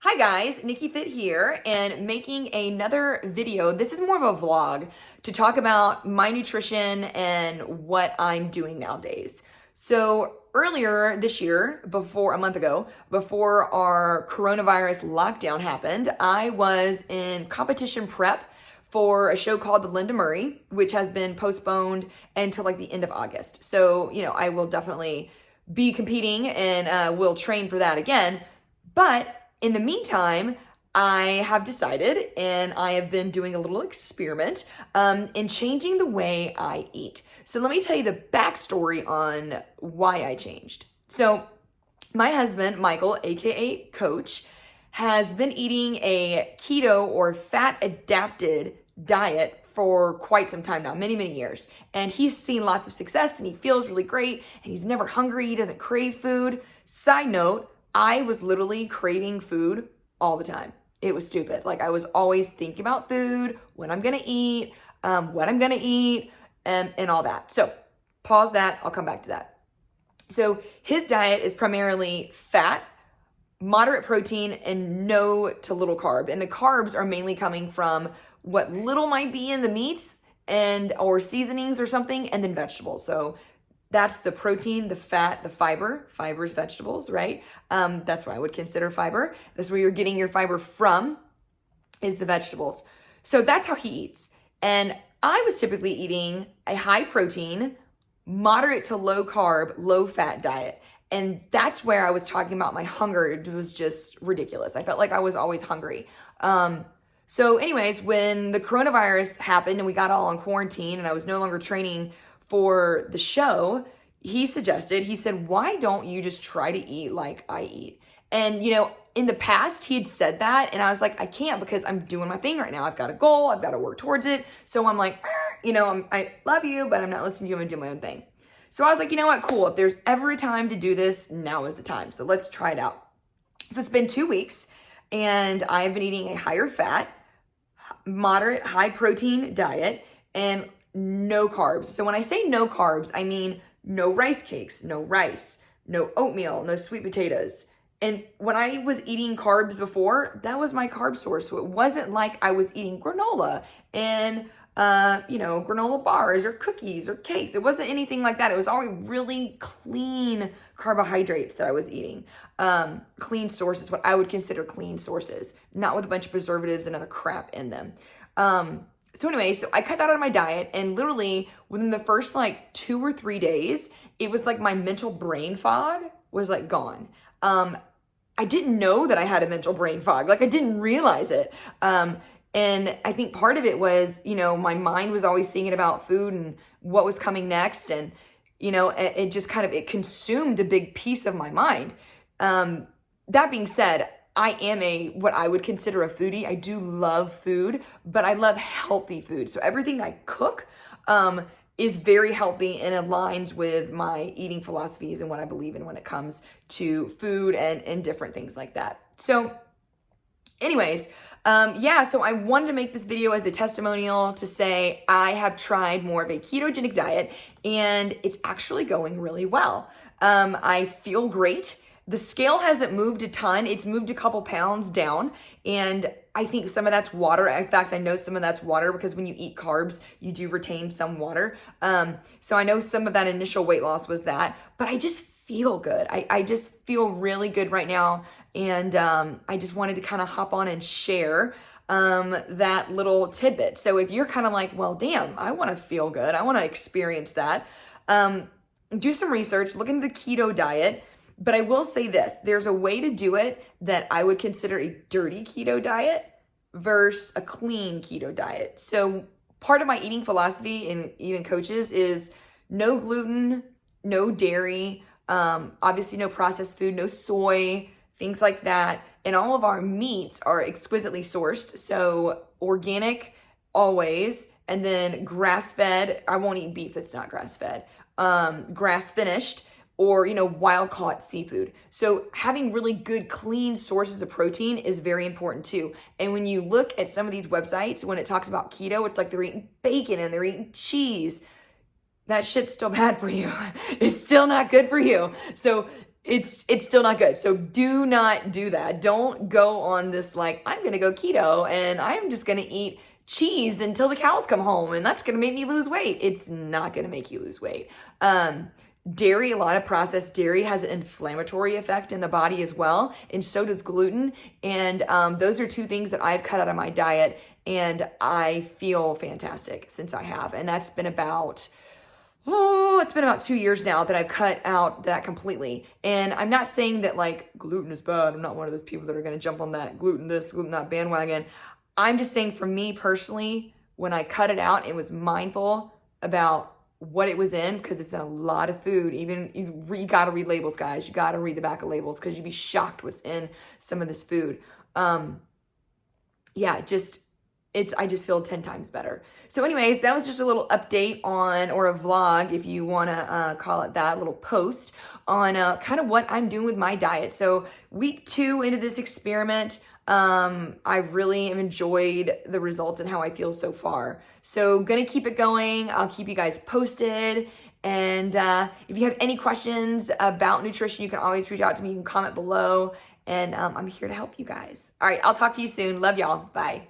Hi guys, NikkiFIT here and making another video. This is more of a vlog to talk about my nutrition and what I'm doing nowadays. So earlier this year, a month ago, before our coronavirus lockdown happened, I was in competition prep for a show called The Linda Murray, which has been postponed until like the end of August. So, I will definitely be competing and will train for that again. But in the meantime, I have decided, and I have been doing a little experiment in changing the way I eat. So let me tell you the backstory on why I changed. So my husband, Michael, aka Coach, has been eating a keto or fat adapted diet for quite some time now, many, many years. And he's seen lots of success and he feels really great and he's never hungry. He doesn't crave food. Side note, I was literally craving food all the time. It was stupid. Like I was always thinking about food, when I'm gonna eat, what I'm gonna eat, and all that. So pause that, I'll come back to that. So his diet is primarily fat, moderate protein, and no to little carb. And the carbs are mainly coming from what little might be in the meats or seasonings or something, and then vegetables. So that's the protein, the fat, the fiber. Fiber is vegetables, right? That's what I would consider fiber. That's where you're getting your fiber from, is the vegetables. So that's how he eats. And I was typically eating a high protein, moderate to low carb, low fat diet. And that's where I was talking about my hunger. It was just ridiculous. I felt like I was always hungry. So anyways, when the coronavirus happened and we got all on quarantine and I was no longer training for the show, he said, why don't you just try to eat like I eat? And, in the past, he had said that. And I was like, I can't because I'm doing my thing right now. I've got a goal. I've got to work towards it. So I'm like, I love you, but I'm not listening to you. I'm going to do my own thing. So I was like, you know what? Cool. If there's ever a time to do this, now is the time. So let's try it out. So it's been 2 weeks and I've been eating a higher fat, moderate, high protein diet and no carbs. So when I say no carbs, I mean no rice cakes, no rice, no oatmeal, no sweet potatoes. And when I was eating carbs before, that was my carb source. So it wasn't like I was eating granola and, granola bars or cookies or cakes. It wasn't anything like that. It was always really clean carbohydrates that I was eating. Clean sources, what I would consider clean sources, not with a bunch of preservatives and other crap in them. So anyway, so I cut that out of my diet and literally within the first 2 or 3 days, it was like my mental brain fog was gone. I didn't know that I had a mental brain fog. I didn't realize it. And I think part of it was, my mind was always thinking about food and what was coming next. And, it just it consumed a big piece of my mind. That being said, I am what I would consider a foodie. I do love food, but I love healthy food. So everything I cook is very healthy and aligns with my eating philosophies and what I believe in when it comes to food and different things like that. So anyways, so I wanted to make this video as a testimonial to say I have tried more of a ketogenic diet and it's actually going really well. I feel great. The scale hasn't moved a ton. It's moved a couple pounds down. And I think some of that's water. In fact, I know some of that's water because when you eat carbs, you do retain some water. So I know some of that initial weight loss was that, but I just feel good. I just feel really good right now. And I just wanted to kind of hop on and share that little tidbit. So if you're kind of like, well, damn, I want to feel good. I want to experience that. Do some research, look into the keto diet. But I will say this, there's a way to do it that I would consider a dirty keto diet versus a clean keto diet. So part of my eating philosophy and even coaches is no gluten, no dairy, obviously no processed food, no soy, things like that. And all of our meats are exquisitely sourced. So organic always, and then grass-fed. I won't eat beef that's not grass-fed. Grass-finished, or, wild-caught seafood. So having really good, clean sources of protein is very important too. And when you look at some of these websites, when it talks about keto, it's like they're eating bacon and they're eating cheese. That shit's still bad for you. It's still not good for you. So it's still not good. So do not do that. Don't go on this like, I'm gonna go keto and I'm just gonna eat cheese until the cows come home and that's gonna make me lose weight. It's not gonna make you lose weight. Dairy, a lot of processed dairy has an inflammatory effect in the body as well, and so does gluten. And those are two things that I've cut out of my diet, and I feel fantastic since I have. And that's been about, it's been about 2 years now that I've cut out that completely. And I'm not saying that like gluten is bad. I'm not one of those people that are gonna jump on that gluten this, gluten that bandwagon. I'm just saying for me personally, when I cut it out and was mindful about what it was in, because it's in a lot of food. Even you gotta read labels, guys. You gotta read the back of labels because you'd be shocked what's in some of this food. Yeah, I just feel 10 times better. So anyways, that was just a little update on, or a vlog, if you wanna call it that, little post on kind of what I'm doing with my diet. So week 2 into this experiment, I really have enjoyed the results and how I feel so far. So gonna keep it going. I'll keep you guys posted. And if you have any questions about nutrition, you can always reach out to me. You can comment below. And I'm here to help you guys. All right, I'll talk to you soon. Love y'all. Bye.